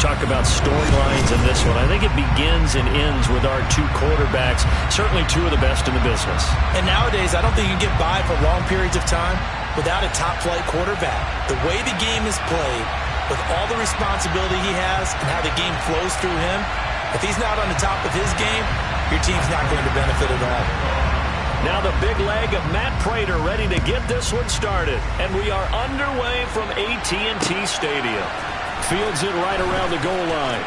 talk about storylines in this one. I think it begins and ends with our two quarterbacks, certainly two of the best in the business. And nowadays, I don't think you can get by for long periods of time without a top-flight quarterback. The way the game is played, with all the responsibility he has and how the game flows through him, if he's not on the top of his game, your team's not going to benefit at all. Now the big leg of Matt Prater ready to get this one started. And we are underway from AT&T Stadium. Fields it right around the goal line.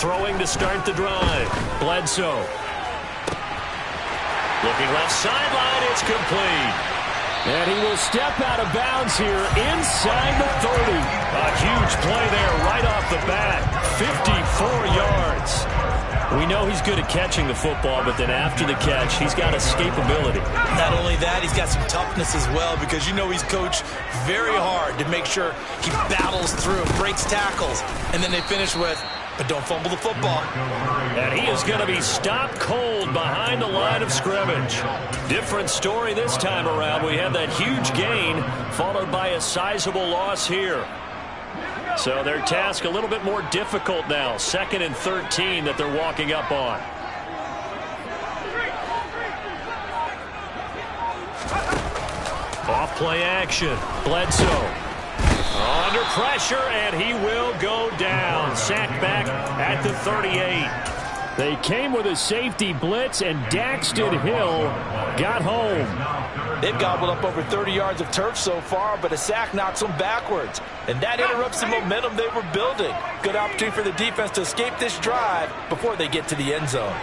Throwing to start the drive. Bledsoe. Looking left sideline. It's complete. And he will step out of bounds here inside the 30. A huge play there right off the bat. 54 yards. We know he's good at catching the football, but then after the catch, he's got escapability. Not only that, he's got some toughness as well, because you know he's coached very hard to make sure he battles through, breaks tackles, and then they finish with, but don't fumble the football. And he is going to be stopped cold behind the line of scrimmage. Different story this time around. We have that huge gain followed by a sizable loss here. So their task a little bit more difficult now. 2nd and 13 that they're walking up on. Off play action. Bledsoe. Under pressure, and he will go down. Sacked back at the 38. They came with a safety blitz, and Daxton Hill got home. They've gobbled up over 30 yards of turf so far, but a sack knocks them backwards. And that interrupts the momentum they were building. Good opportunity for the defense to escape this drive before they get to the end zone.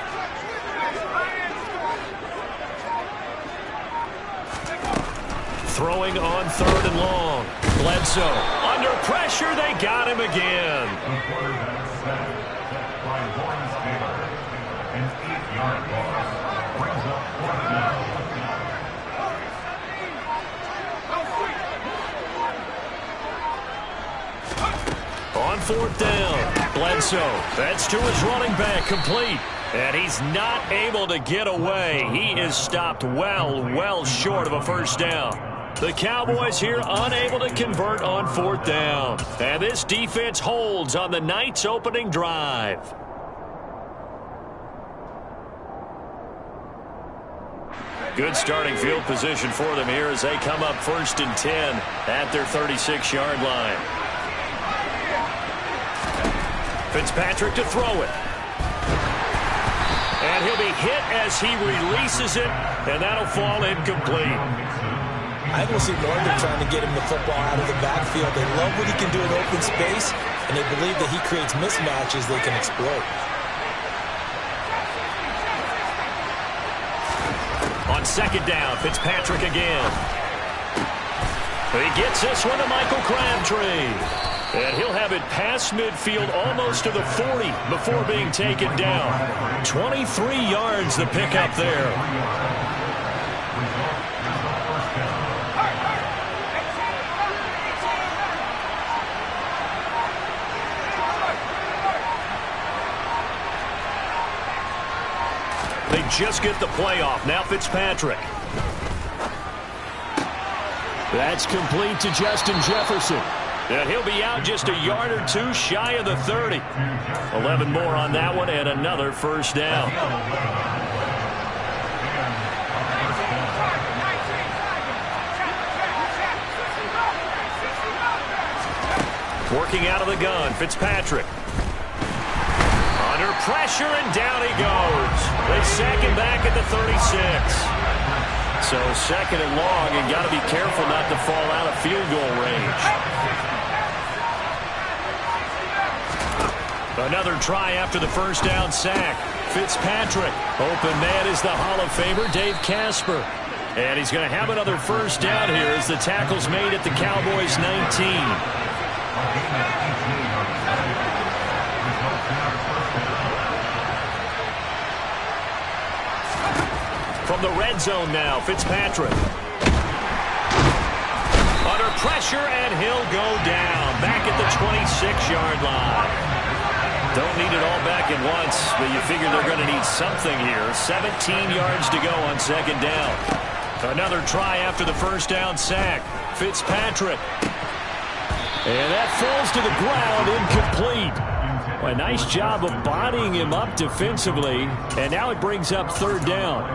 Throwing on 3rd and long. Bledsoe. Under pressure, they got him again. On 4th down, Bledsoe. That's to his running back, complete. And he's not able to get away. He is stopped well short of a first down. The Cowboys here unable to convert on 4th down. And this defense holds on the night's opening drive. Good starting field position for them here as they come up 1st and 10 at their 36-yard line. Fitzpatrick to throw it. And he'll be hit as he releases it, and that'll fall incomplete. I think we'll see Northern trying to get him the football out of the backfield. They love what he can do in open space, and they believe that he creates mismatches they can exploit. On 2nd down, Fitzpatrick again. He gets this one to Michael Crabtree. And he'll have it past midfield almost to the 40 before being taken down. 23 yards the pickup there. They just get the play off. Now Fitzpatrick. That's complete to Justin Jefferson. And he'll be out just a yard or two shy of the 30. 11 more on that one and another first down. Working out of the gun, Fitzpatrick. Under pressure, and down he goes. They sack him back at the 36. So second and long, and got to be careful not to fall out of field goal range. Another try after the first down sack. Fitzpatrick. Open man is the Hall of Famer, Dave Casper. And he's going to have another first down here as the tackle's made at the Cowboys' 19. From the red zone now, Fitzpatrick. Under pressure, and he'll go down. Back at the 26-yard line. Don't need it all back at once, but you figure they're going to need something here. 17 yards to go on second down. Another try after the first down sack. Fitzpatrick. And that falls to the ground, incomplete. A nice job of bodying him up defensively, and now it brings up third down.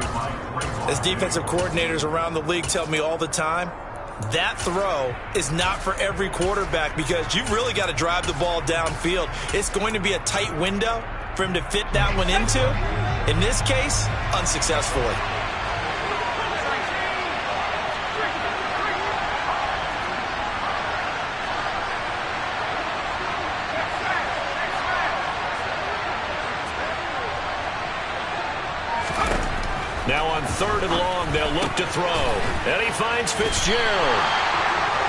As defensive coordinators around the league tell me all the time, that throw is not for every quarterback because you've really got to drive the ball downfield. It's going to be a tight window for him to fit that one into. In this case, unsuccessfully. Now on third and long, they'll look to throw. And he finds Fitzgerald.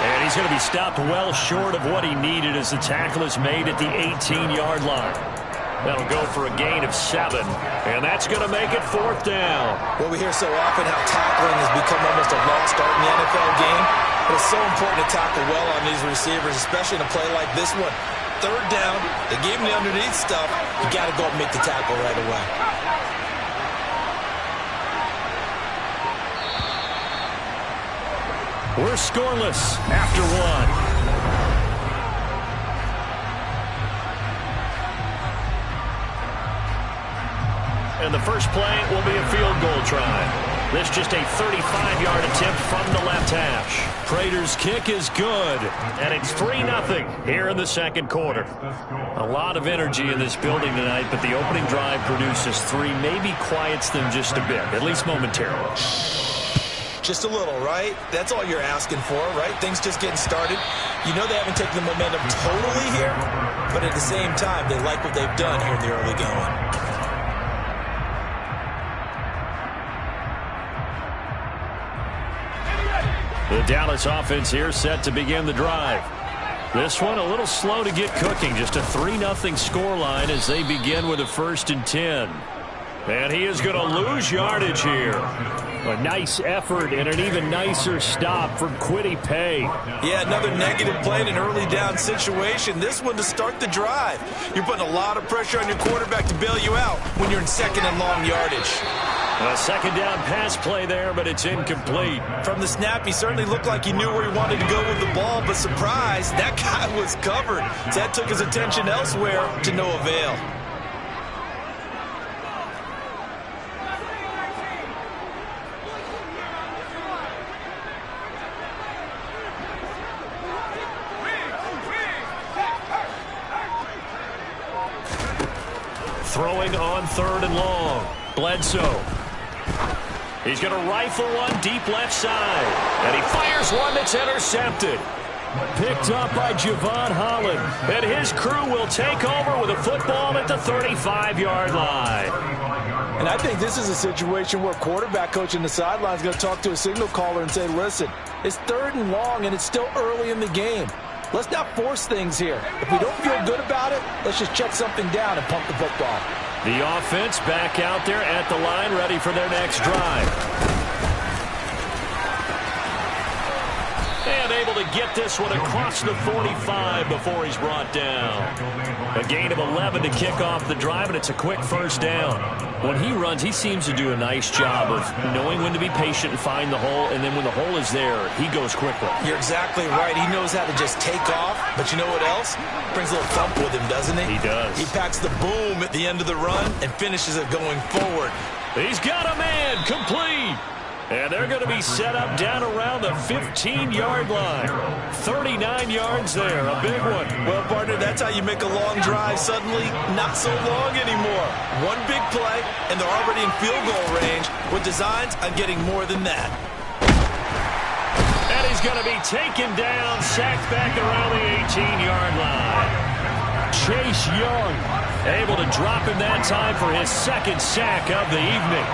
And he's going to be stopped well short of what he needed as the tackle is made at the 18-yard line. That'll go for a gain of 7. And that's going to make it fourth down. Well, we hear so often how tackling has become almost a lost art in the NFL game. But it's so important to tackle well on these receivers, especially in a play like this one. Third down, they gave him the underneath stuff. You got to go and make the tackle right away. We're scoreless after one. And the first play will be a field goal try. This just a 35-yard attempt from the left hash. Prater's kick is good. And it's 3-0 here in the second quarter. A lot of energy in this building tonight, but the opening drive produces 3. Maybe quiets them just a bit, at least momentarily. Just a little, right? That's all you're asking for, right? Things just getting started. You know they haven't taken the momentum totally here, but at the same time, they like what they've done here in the early going. The Dallas offense here set to begin the drive. This one a little slow to get cooking. Just a 3-0 scoreline as they begin with a 1st and 10. And he is going to lose yardage here. A nice effort and an even nicer stop from Kwity Paye. Yeah, another negative play in an early down situation. This one to start the drive. You're putting a lot of pressure on your quarterback to bail you out when you're in second and long yardage. A second down pass play there, but it's incomplete. From the snap, he certainly looked like he knew where he wanted to go with the ball, but surprise, that guy was covered. So that took his attention elsewhere to no avail. Throwing on third and long. Bledsoe. He's going to rifle one deep left side. And he fires one that's intercepted. Picked up by Javon Holland. And his crew will take over with a football at the 35-yard line. And I think this is a situation where quarterback coach in the sideline is going to talk to a signal caller and say, listen, it's third and long and it's still early in the game. Let's not force things here. If we don't feel good about it, let's just check something down and pump the football. The offense back out there at the line, ready for their next drive. And able to get this one across the 45 before he's brought down. A gain of 11 to kick off the drive, and it's a quick first down. When he runs, he seems to do a nice job of knowing when to be patient and find the hole, and then when the hole is there, he goes quickly. You're exactly right. He knows how to just take off, but you know what else? Brings a little thump with him, doesn't he? He does. He packs the boom at the end of the run and finishes it going forward. He's got a man complete. And they're going to be set up down around the 15-yard line. 39 yards there, a big one. Well, partner, that's how you make a long drive suddenly not so long anymore. One big play, and they're already in field goal range with designs on getting more than that. And he's going to be taken down, sacked back around the 18-yard line. Chase Young able to drop him that time for his second sack of the evening.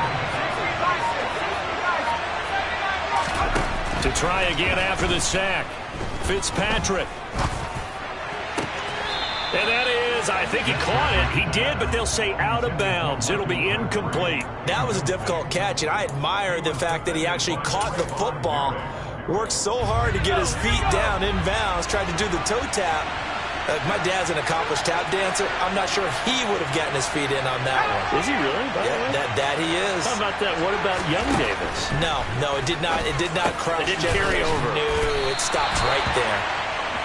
To try again after the sack, Fitzpatrick. And that is, I think he caught it. He did, but they'll say out of bounds. It'll be incomplete. That was a difficult catch, and I admire the fact that he actually caught the football. Worked so hard to get his feet down in bounds, tried to do the toe tap. My dad's an accomplished tap dancer. I'm not sure he would have gotten his feet in on that one. Is he really? Yeah, that he is. How about that? What about Young Davis? No, it did not. It did not cross. It didn't carry over. No, it stops right there.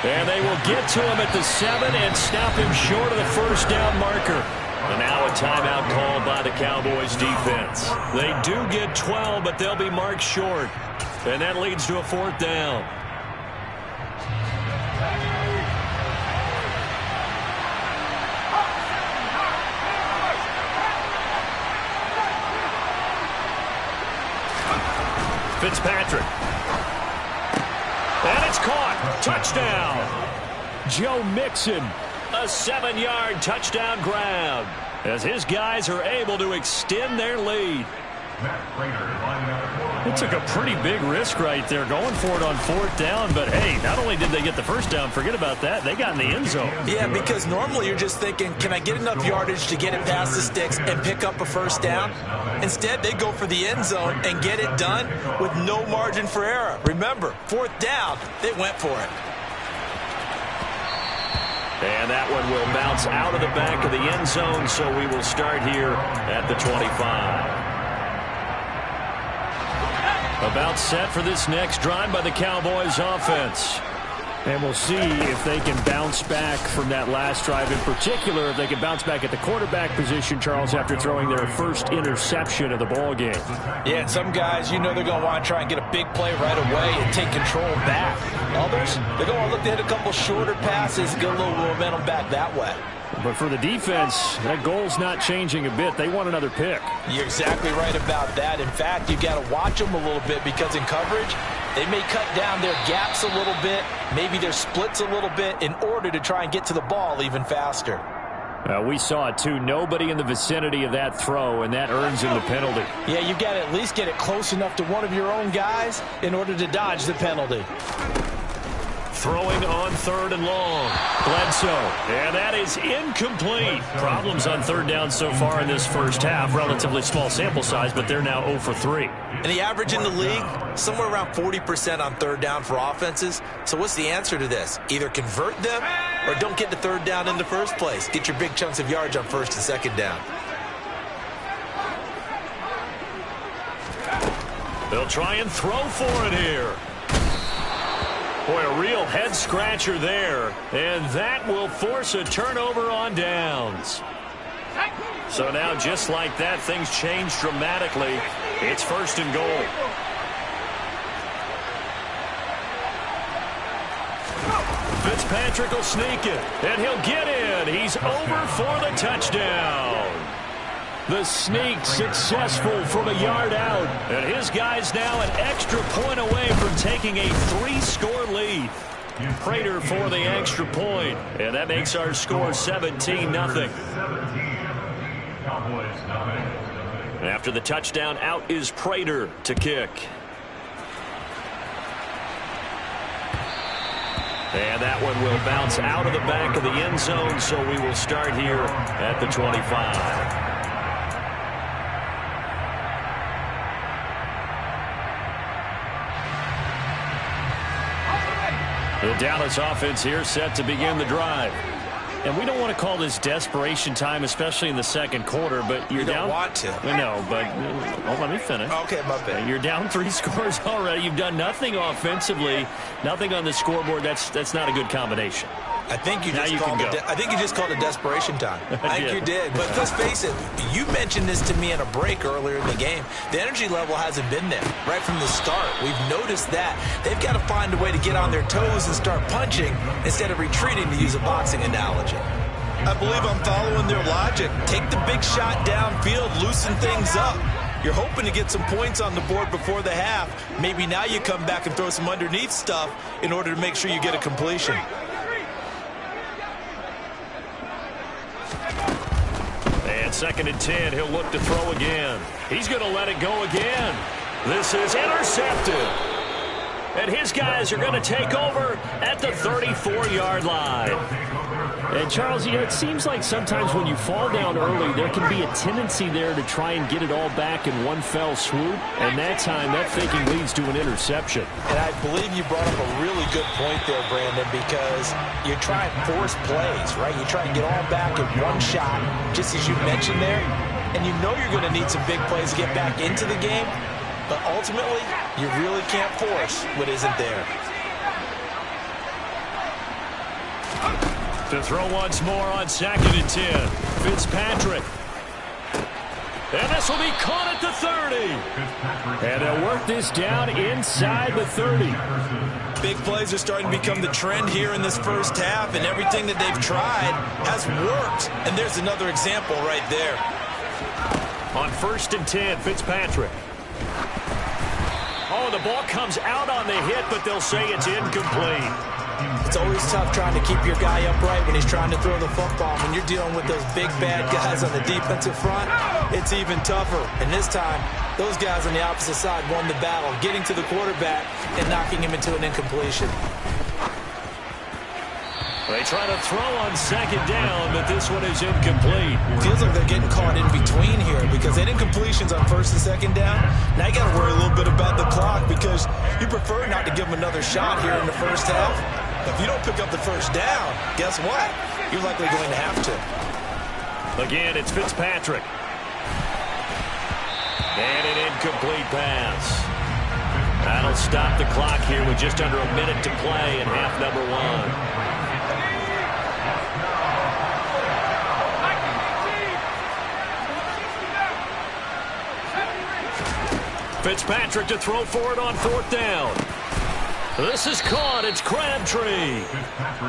And they will get to him at the 7 and snap him short of the first down marker. And now a timeout called by the Cowboys defense. They do get 12, but they'll be marked short. And that leads to a 4th down. Fitzpatrick. And it's caught. Touchdown. Joe Mixon. A 7-yard touchdown grab as his guys are able to extend their lead. It took a pretty big risk right there going for it on 4th down, but hey, not only did they get the first down, forget about that, they got in the end zone. Yeah, because normally you're just thinking, can I get enough yardage to get it past the sticks and pick up a first down? Instead, they go for the end zone and get it done with no margin for error. Remember, 4th down, they went for it. And that one will bounce out of the back of the end zone, so we will start here at the 25. About set for this next drive by the Cowboys offense. And we'll see if they can bounce back from that last drive. In particular, if they can bounce back at the quarterback position, Charles, after throwing their first interception of the ball game. Yeah, and some guys, you know they're going to want to try and get a big play right away and take control back. Others, they're going to look to hit a couple shorter passes and get a little momentum back that way. But for the defense, that goal's not changing a bit. They want another pick. You're exactly right about that. In fact, you've got to watch them a little bit because in coverage, they may cut down their gaps a little bit, maybe their splits a little bit in order to try and get to the ball even faster. We saw it, too. Nobody in the vicinity of that throw, and that earns him the penalty. Yeah, you've got to at least get it close enough to one of your own guys in order to dodge the penalty. Throwing on 3rd and long. Bledsoe. And that is incomplete. Problems on 3rd down so far in this first half. Relatively small sample size, but they're now 0 for 3. And the average in the league, somewhere around 40% on 3rd down for offenses. So what's the answer to this? Either convert them or don't get to 3rd down in the first place. Get your big chunks of yards on 1st and 2nd down. They'll try and throw for it here. Boy, a real head-scratcher there. And that will force a turnover on downs. So now, just like that, things change dramatically. It's 1st and goal. Fitzpatrick will sneak it, and he'll get in. He's over for the touchdown. The sneak successful from a yard out. And his guys now an extra point away from taking a 3-score lead. Prater for the extra point. And that makes our score 17-0. After the touchdown, out is Prater to kick. And that one will bounce out of the back of the end zone, so we will start here at the 25. The Dallas offense here set to begin the drive. And we don't want to call this desperation time, especially in the second quarter, but you're down. You don't want to. No, but let me finish. Okay, my bad. You're down 3 scores already. You've done nothing offensively, nothing on the scoreboard. That's not a good combination. I think you just called it desperation time. I think you did. But let's face it, you mentioned this to me in a break earlier in the game. The energy level hasn't been there right from the start. We've noticed that. They've got to find a way to get on their toes and start punching instead of retreating, to use a boxing analogy. I believe I'm following their logic. Take the big shot downfield, loosen things up. You're hoping to get some points on the board before the half. Maybe now you come back and throw some underneath stuff in order to make sure you get a completion. And 2nd and 10, he'll look to throw again. He's going to let it go again. This is intercepted. And his guys are going to take over at the 34-yard line. And, Charles, it seems like sometimes when you fall down early, there can be a tendency there to try and get it all back in one fell swoop. And that time, that thinking leads to an interception. And I believe you brought up a really good point there, Brandon, because you try and force plays, right? You try and get all back in one shot, just as you mentioned there. And you know you're going to need some big plays to get back into the game. But ultimately, you really can't force what isn't there. To throw once more on 2nd and 10. Fitzpatrick. And this will be caught at the 30. And they'll work this down inside the 30. Big plays are starting to become the trend here in this first half, and everything that they've tried has worked. And there's another example right there. On 1st and 10, Fitzpatrick. Oh, the ball comes out on the hit, but they'll say it's incomplete. It's always tough trying to keep your guy upright when he's trying to throw the football. When you're dealing with those big, bad guys on the defensive front, it's even tougher. And this time, those guys on the opposite side won the battle, getting to the quarterback and knocking him into an incompletion. They try to throw on 2nd down, but this one is incomplete. Feels like they're getting caught in between here because they had incompletions on 1st and 2nd down. Now you got to worry a little bit about the clock because you prefer not to give them another shot here in the first half. If you don't pick up the first down, guess what? You're likely going to have to. Again, it's Fitzpatrick. And an incomplete pass. That'll stop the clock here with just under a minute to play in half number 1. Fitzpatrick to throw for it on 4th down. This is caught. It's Crabtree.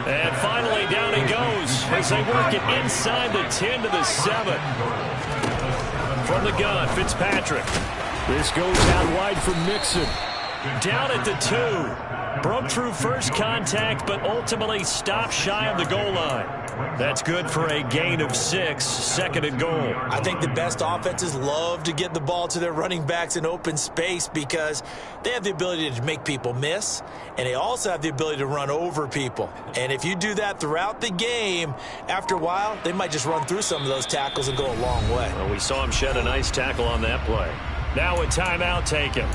And finally down he goes as they work it inside the 10 to the 7. From the gun, Fitzpatrick. This goes out wide for Mixon. Down at the 2. Broke through first contact, but ultimately stopped shy of the goal line. That's good for a gain of 6, 2nd and goal. I think the best offenses love to get the ball to their running backs in open space because they have the ability to make people miss, and they also have the ability to run over people. And if you do that throughout the game, after a while, they might just run through some of those tackles and go a long way. Well, we saw him shed a nice tackle on that play. Now a timeout taken.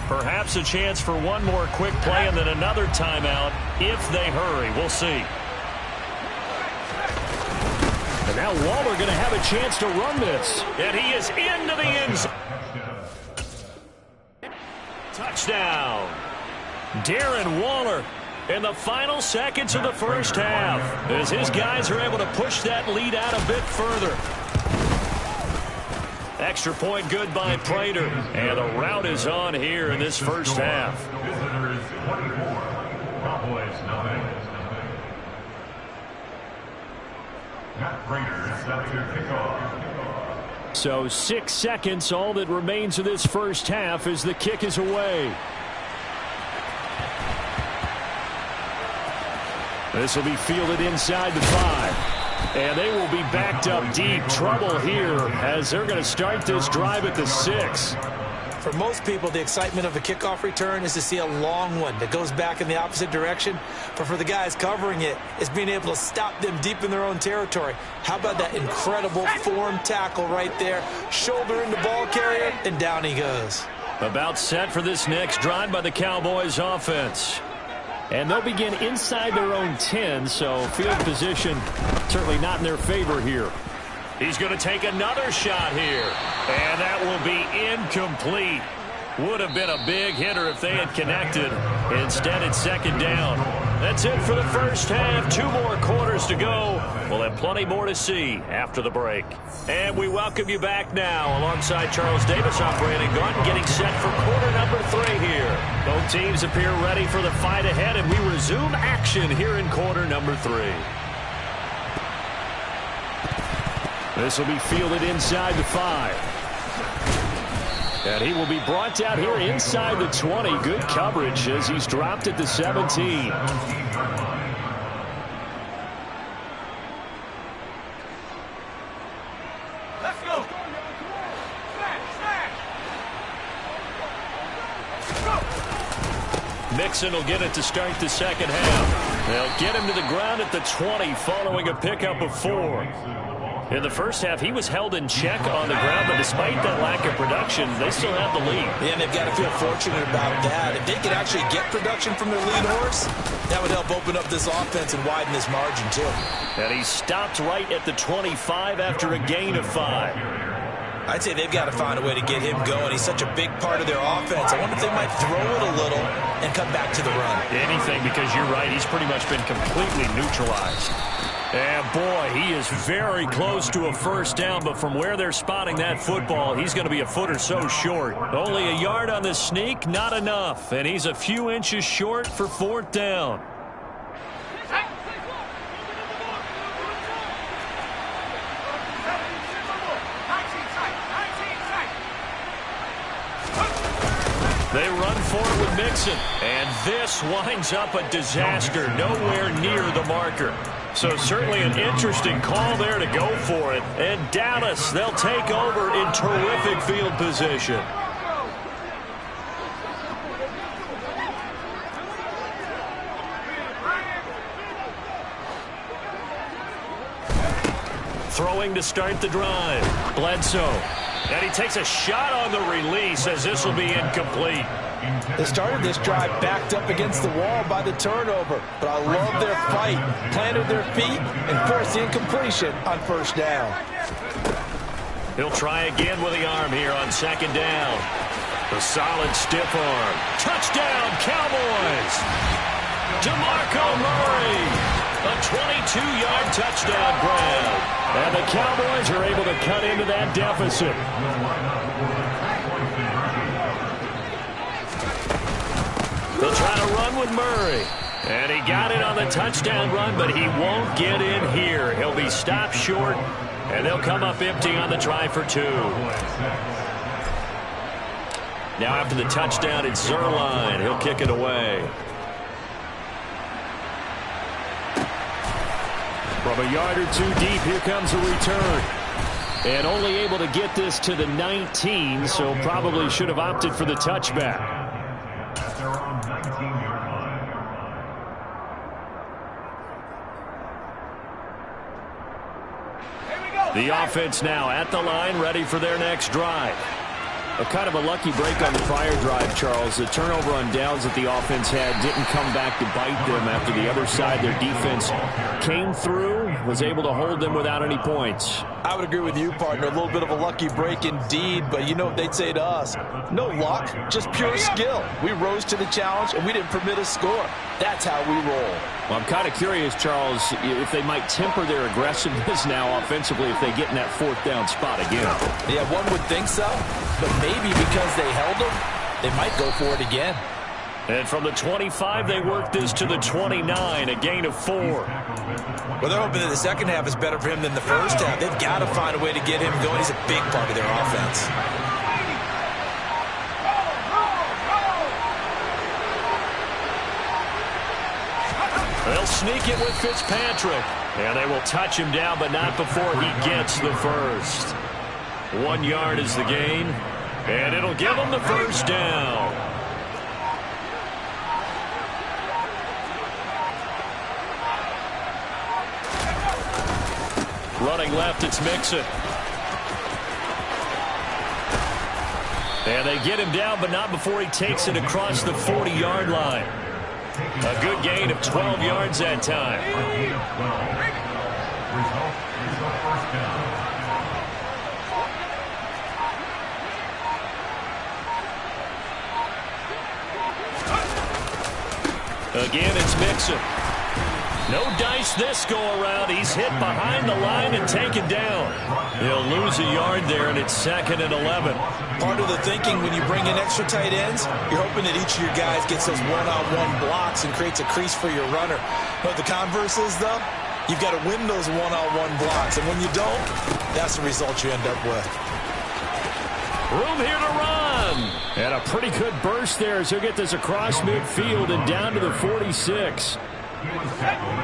Perhaps a chance for one more quick play and then another timeout if they hurry. We'll see. And now Waller going to have a chance to run this. And he is into the end zone. Touchdown. Darren Waller in the final seconds of the first half as his guys are able to push that lead out a bit further. Extra point good by Prater. And the route is on here in this first half. So 6 seconds, all that remains of this first half as the kick is away. This will be fielded inside the 5. And they will be backed up deep. Trouble here as they're going to start this drive at the 6. For most people, the excitement of a kickoff return is to see a long one that goes back in the opposite direction. But for the guys covering it, it's being able to stop them deep in their own territory. How about that incredible form tackle right there? Shoulder in the ball carrier, and down he goes. About set for this next drive by the Cowboys offense. And they'll begin inside their own 10, so field position certainly not in their favor here. He's going to take another shot here. And that will be incomplete. Would have been a big hitter if they had connected. Instead, it's second down. That's it for the first half. 2 more quarters to go. We'll have plenty more to see after the break. And we welcome you back now. Alongside Charles Davis, I'm Brandon Gaudin, getting set for quarter number 3 here. Both teams appear ready for the fight ahead, and we resume action here in quarter number 3. This will be fielded inside the 5. And he will be brought down here inside the 20. Good coverage as he's dropped at the 17. Let's go. Mixon will get it to start the second half. They'll get him to the ground at the 20 following a pickup of 4. In the first half, he was held in check on the ground, but despite that lack of production, they still have the lead. Yeah, and they've got to feel fortunate about that. If they could actually get production from their lead horse, that would help open up this offense and widen this margin, too. And he stopped right at the 25 after a gain of 5. I'd say they've got to find a way to get him going. He's such a big part of their offense. I wonder if they might throw it a little and come back to the run. Anything, because you're right, he's pretty much been completely neutralized. And, boy, he is very close to a first down, but from where they're spotting that football, he's going to be a foot or so short. Only a yard on the sneak, not enough. And he's a few inches short for 4th down. They run forward with Mixon, and this winds up a disaster, nowhere near the marker. So certainly an interesting call there to go for it. And Dallas, they'll take over in terrific field position. Throwing to start the drive, Bledsoe. And he takes a shot on the release as this will be incomplete. They started this drive backed up against the wall by the turnover, but I love their fight. Planted their feet and forced the incompletion on first down. He'll try again with the arm here on second down. A solid stiff arm. Touchdown, Cowboys! DeMarco Murray! A 22-yard touchdown grab. And the Cowboys are able to cut into that deficit. They'll try to run with Murray. And he got it on the touchdown run, but he won't get in here. He'll be stopped short, and they'll come up empty on the try for 2. Now after the touchdown, it's Zuerlein. He'll kick it away. From a yard or 2 deep, here comes a return. And only able to get this to the 19, so probably should have opted for the touchback. The offense now at the line, ready for their next drive. A kind of a lucky break on the prior drive, Charles. The turnover on downs that the offense had didn't come back to bite them after the other side. Their defense came through, was able to hold them without any points. I would agree with you, partner. A little bit of a lucky break indeed, but you know what they'd say to us? No luck, just pure skill. We rose to the challenge, and we didn't permit a score. That's how we roll. Well, I'm kind of curious, Charles, if they might temper their aggressiveness now offensively if they get in that 4th down spot again. Yeah, one would think so, but maybe because they held them, they might go for it again. And from the 25, they work this to the 29, a gain of 4. Well, they're hoping that the second half is better for him than the first half. They've got to find a way to get him going. He's a big part of their offense. They'll sneak it with Fitzpatrick. And they will touch him down, but not before he gets the first. 1 yard is the gain. And it'll give them the first down. Running left, it's Mixon. And they get him down, but not before he takes it across the 40-yard line. A good gain of 12 yards that time. Again, it's Mixon. No dice this go-around. He's hit behind the line and taken down. He'll lose a yard there, and it's 2nd and 11. Part of the thinking when you bring in extra tight ends, you're hoping that each of your guys gets those one-on-one blocks and creates a crease for your runner. But the converse is, though, you've got to win those one-on-one blocks. And when you don't, that's the result you end up with. Room here to run. And a pretty good burst there as he'll get this across midfield and down to the 46.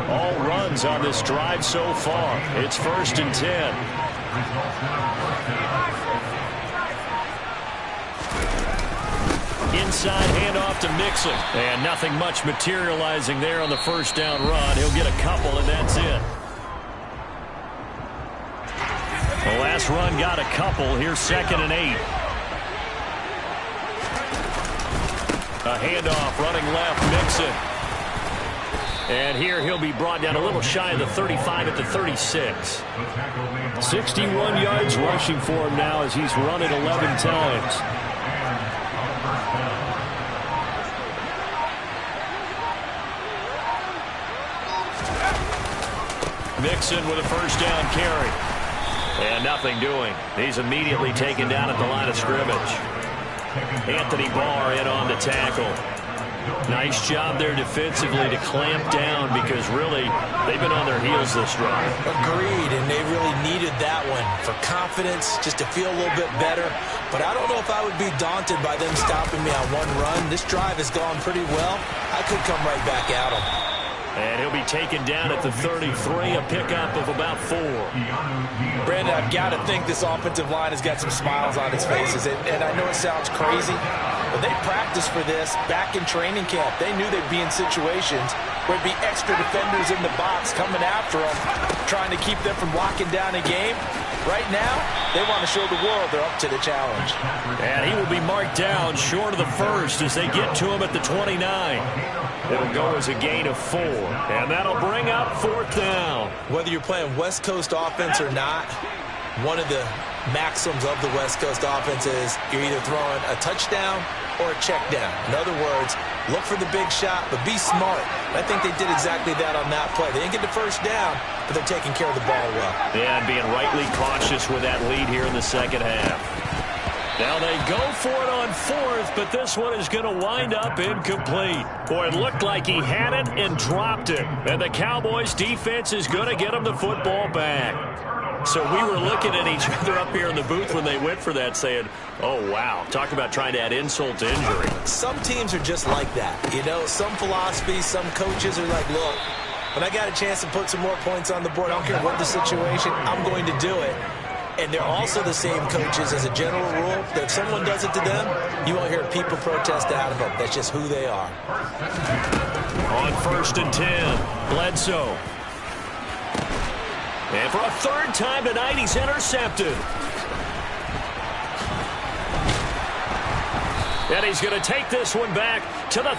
All runs on this drive so far. It's 1st and 10. Inside handoff to Mixon. And nothing much materializing there on the first down run. He'll get a couple, and that's it. The last run got a couple. Here's 2nd and 8. A handoff running left, Mixon. And here he'll be brought down a little shy of the 35 at the 36. 61 yards rushing for him now as he's run it 11 times. Mixon with a first down carry. And nothing doing. He's immediately taken down at the line of scrimmage. Anthony Barr in on the tackle. Nice job there defensively to clamp down because really they've been on their heels this drive. Agreed, and they really needed that one for confidence, just to feel a little bit better. But I don't know if I would be daunted by them stopping me on one run. This drive has gone pretty well. I could come right back at them. And he'll be taken down at the 33, a pickup of about 4. Brandon, I've got to think this offensive line has got some smiles on its faces. And I know it sounds crazy, but they practiced for this back in training camp. They knew they'd be in situations where it'd be extra defenders in the box coming after them, trying to keep them from locking down a game. Right now, they want to show the world they're up to the challenge. And he will be marked down short of the first as they get to him at the 29. It'll go as a gain of 4. And that'll bring up 4th down. Whether you're playing West Coast offense or not, one of the maxims of the West Coast offense is you're either throwing a touchdown or a check down. In other words, look for the big shot, but be smart. I think they did exactly that on that play. They didn't get the first down, but they're taking care of the ball well. Yeah, and being rightly cautious with that lead here in the second half. Now they go for it on 4th, but this one is going to wind up incomplete. Boy, it looked like he had it and dropped it. And the Cowboys defense is going to get him the football back. So we were looking at each other up here in the booth when they went for that saying, oh, wow, talk about trying to add insult to injury. Some teams are just like that. You know, some philosophies, some coaches are like, look, when I got a chance to put some more points on the board, I don't care what the situation, I'm going to do it. And they're also the same coaches as a general rule that if someone does it to them, you won't hear people protest out of them. That's just who they are. On 1st and 10, Bledsoe. And for a 3rd time tonight, he's intercepted. And he's going to take this one back to the